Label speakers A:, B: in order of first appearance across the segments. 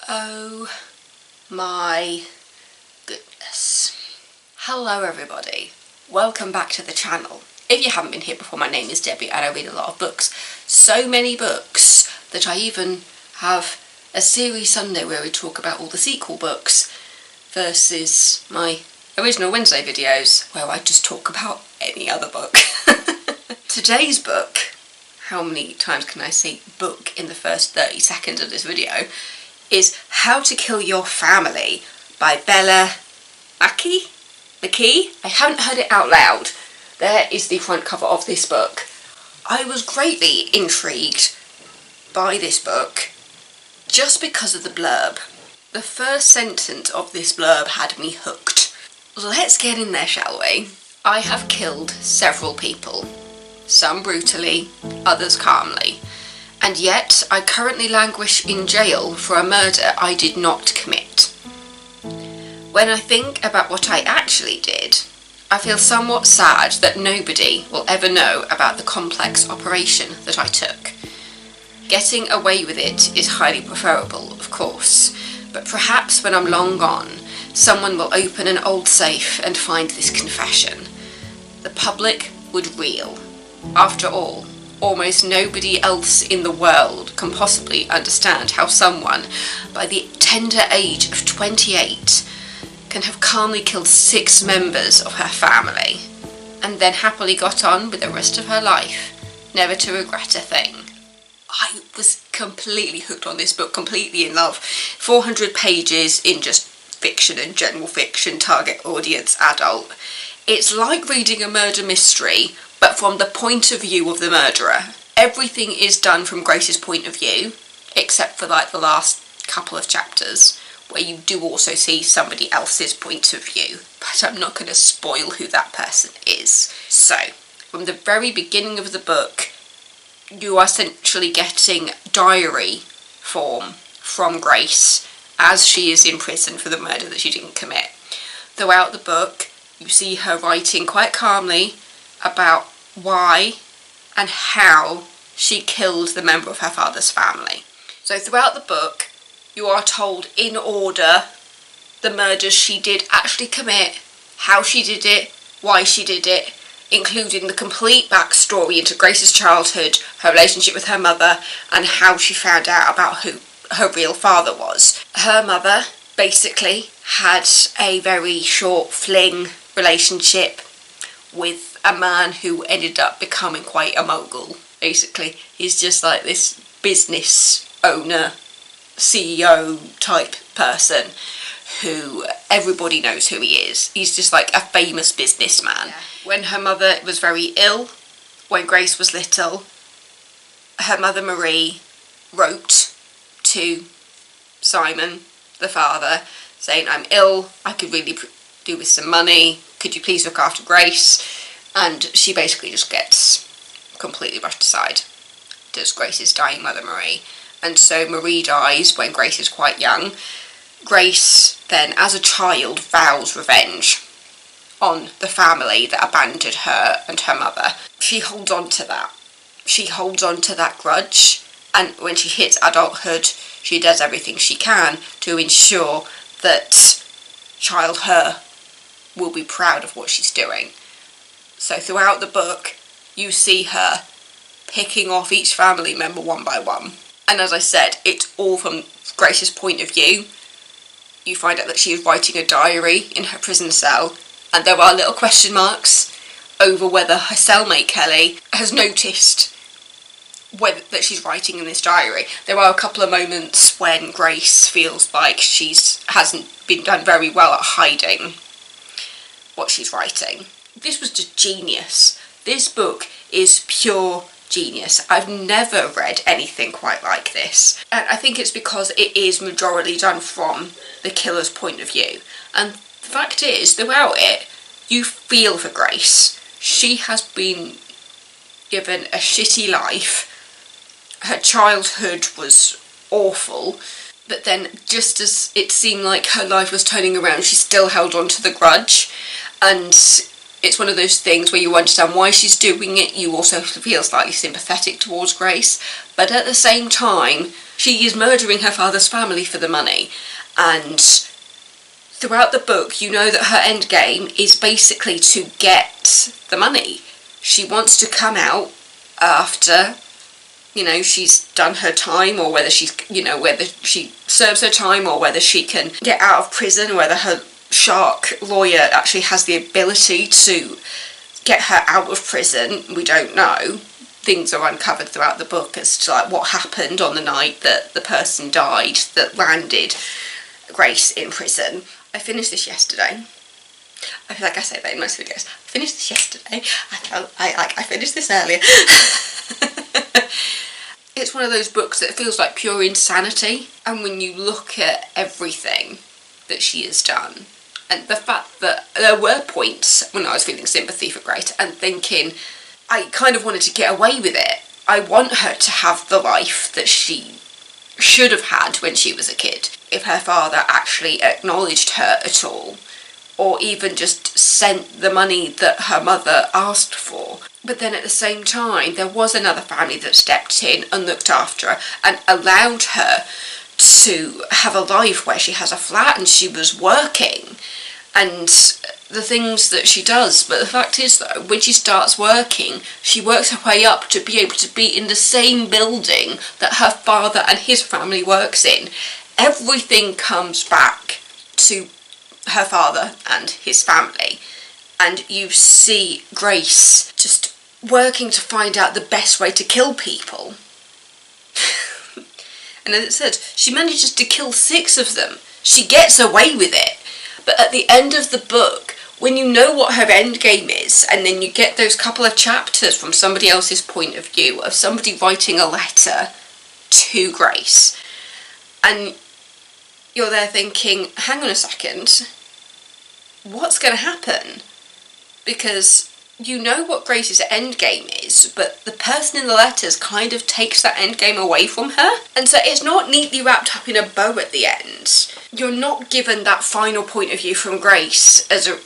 A: Oh my goodness. Hello everybody, welcome back to the channel. If you haven't been here before, my name is Debbie and I read a lot of books. So many books that I even have a series Sunday where we talk about all the sequel books versus my original Wednesday videos where I just talk about any other book. Today's book, how many times can I say book in the first 30 seconds of this video, is How to Kill Your Family by Bella Mackie? I haven't heard it out loud. There is the front cover of this book. I was greatly intrigued by this book just because of the blurb. The first sentence of this blurb had me hooked. Let's get in there, shall we? I have killed several people. Some brutally, others calmly. And yet, I currently languish in jail for a murder I did not commit. When I think about what I actually did, I feel somewhat sad that nobody will ever know about the complex operation that I took. Getting away with it is highly preferable, of course, but perhaps when I'm long gone, someone will open an old safe and find this confession. The public would reel. After all, almost nobody else in the world can possibly understand how someone, by the tender age of 28, can have calmly killed 6 members of her family, and then happily got on with the rest of her life, never to regret a thing. I was completely hooked on this book, completely in love. 400 pages in just fiction and general fiction, target audience adult. It's like reading a murder mystery, but from the point of view of the murderer. Everything is done from Grace's point of view, except for like the last couple of chapters, where you do also see somebody else's point of view, but I'm not going to spoil who that person is. So, from the very beginning of the book, you are essentially getting diary form from Grace as she is in prison for the murder that she didn't commit. Throughout the book, you see her writing quite calmly about why and how she killed the member of her father's family. So throughout the book, you are told in order the murders she did actually commit, how she did it, why she did it, including the complete backstory into Grace's childhood, her relationship with her mother, and how she found out about who her real father was. Her mother basically had a very short fling relationship with a man who ended up becoming quite a mogul. Basically, he's just like this business owner, CEO type person who everybody knows who he is. He's just like a famous businessman. Yeah. When her mother was very ill, when Grace was little, her mother Marie wrote to Simon, the father, saying, "I'm ill, I could really do with some money, could you please look after Grace?" And she basically just gets completely brushed aside. Does Grace's dying mother Marie. And so Marie dies when Grace is quite young. Grace then, as a child, vows revenge on the family that abandoned her and her mother. She holds on to that. She holds on to that grudge, and when she hits adulthood, she does everything she can to ensure that child her will be proud of what she's doing. So throughout the book, you see her picking off each family member one by one. And as I said, it's all from Grace's point of view. You find out that she is writing a diary in her prison cell, and there are little question marks over whether her cellmate Kelly has noticed that she's writing in this diary. There are a couple of moments when Grace feels like hasn't been done very well at hiding what she's writing. This was just genius. This book is pure genius. I've never read anything quite like this. And I think it's because it is majority done from the killer's point of view. And the fact is, throughout it, you feel for Grace. She has been given a shitty life. Her childhood was awful. But then, just as it seemed like her life was turning around, she still held on to the grudge. And It's one of those things where you understand why she's doing it, you also feel slightly sympathetic towards Grace, but at the same time, she is murdering her father's family for the money, and throughout the book you know that her end game is basically to get the money. She wants to come out after, you know, she's done her time, or whether she's, you know, whether she serves her time or whether she can get out of prison, whether her shark lawyer actually has the ability to get her out of prison, we don't know. Things are uncovered throughout the book as to like what happened on the night that the person died that landed Grace in prison. I finished this yesterday. I feel like I say that in most videos. I finished this yesterday. I finished this earlier. It's one of those books that feels like pure insanity, and when you look at everything that she has done, and the fact that there were points when I was feeling sympathy for Grace and thinking I kind of wanted to get away with it. I want her to have the life that she should have had when she was a kid. If her father actually acknowledged her at all, or even just sent the money that her mother asked for. But then at the same time, there was another family that stepped in and looked after her and allowed her to have a life where she has a flat and she was working and the things that she does. But the fact is though, when she starts working, she works her way up to be able to be in the same building that her father and his family works in. Everything comes back to her father and his family, and you see Grace just working to find out the best way to kill people. And as it said, she manages to kill 6 of them. She gets away with it. But at the end of the book, when you know what her end game is, and then you get those couple of chapters from somebody else's point of view, of somebody writing a letter to Grace, and you're there thinking, hang on a second, what's going to happen? Because you know what Grace's end game is, but the person in the letters kind of takes that end game away from her, and so it's not neatly wrapped up in a bow at the end. You're not given that final point of view from Grace as a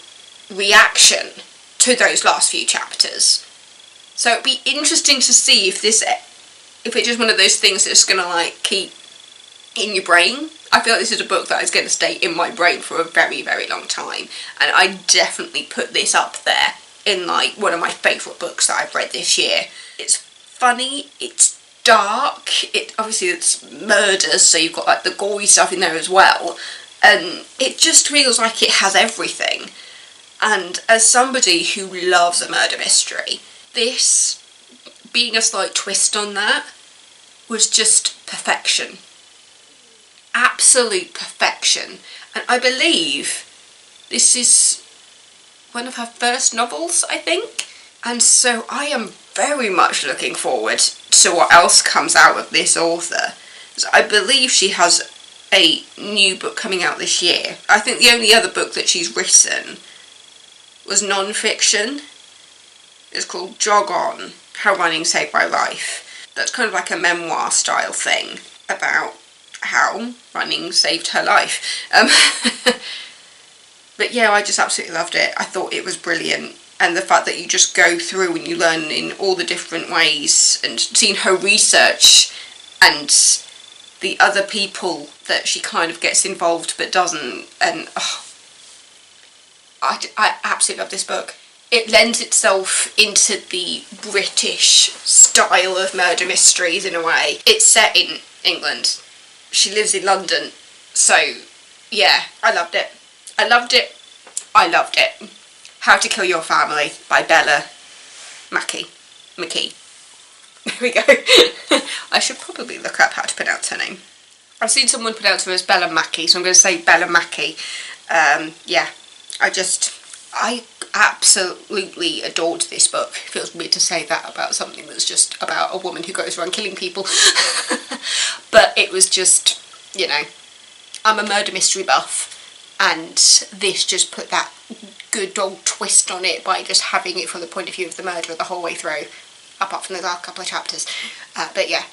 A: reaction to those last few chapters. So it'd be interesting to see if it's just one of those things that's going to like keep in your brain. I feel like this is a book that is going to stay in my brain for a very, very long time, and I definitely put this up there in like one of my favourite books that I've read this year. It's funny, it's dark, obviously it's murders, so you've got like the gory stuff in there as well, and it just feels like it has everything. And as somebody who loves a murder mystery, this being a slight twist on that was just perfection. Absolute perfection. And I believe this is one of her first novels, I think. And so I am very much looking forward to what else comes out of this author. So I believe she has a new book coming out this year. I think the only other book that she's written was non-fiction. It's called Jog On, How Running Saved My Life. That's kind of like a memoir style thing about how running saved her life. But yeah, I just absolutely loved it. I thought it was brilliant. And the fact that you just go through and you learn in all the different ways, and seeing her research and the other people that she kind of gets involved but doesn't, and I absolutely love this book. It lends itself into the British style of murder mysteries in a way. It's set in England. She lives in London. So yeah, I loved it. I loved it. I loved it. How to Kill Your Family by Bella Mackie. There we go. I should probably look up how to pronounce her name. I've seen someone pronounce her as Bella Mackie, so I'm going to say Bella Mackie. Yeah, I absolutely adored this book. It feels weird to say that about something that's just about a woman who goes around killing people. But it was just, you know, I'm a murder mystery buff, and this just put that good old twist on it by just having it from the point of view of the murderer the whole way through, apart from the last couple of chapters. But yeah,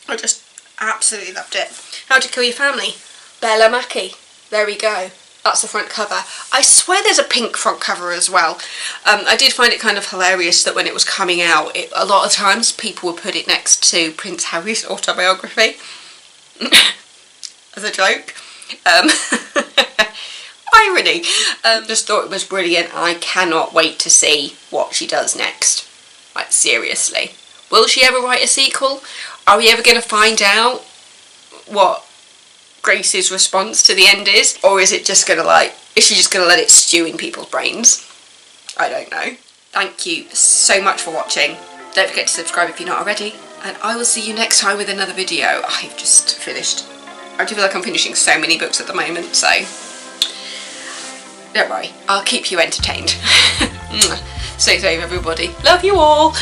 A: I just absolutely loved it. How to Kill Your Family, Bella Mackie. There we go. That's the front cover. I swear there's a pink front cover as well. I did find it kind of hilarious that when it was coming out, a lot of times people would put it next to Prince Harry's autobiography as a joke. Irony. Just thought it was brilliant. I cannot wait to see what she does next. Like, seriously. Will she ever write a sequel? Are we ever going to find out what Grace's response to the end is? Or is it just gonna is she just gonna let it stew in people's brains? I don't know. Thank you so much for watching. Don't forget to subscribe if you're not already, and I will see you next time with another video. I've just finished. I do feel like I'm finishing so many books at the moment, so don't worry, I'll keep you entertained. Stay safe everybody. Love you all.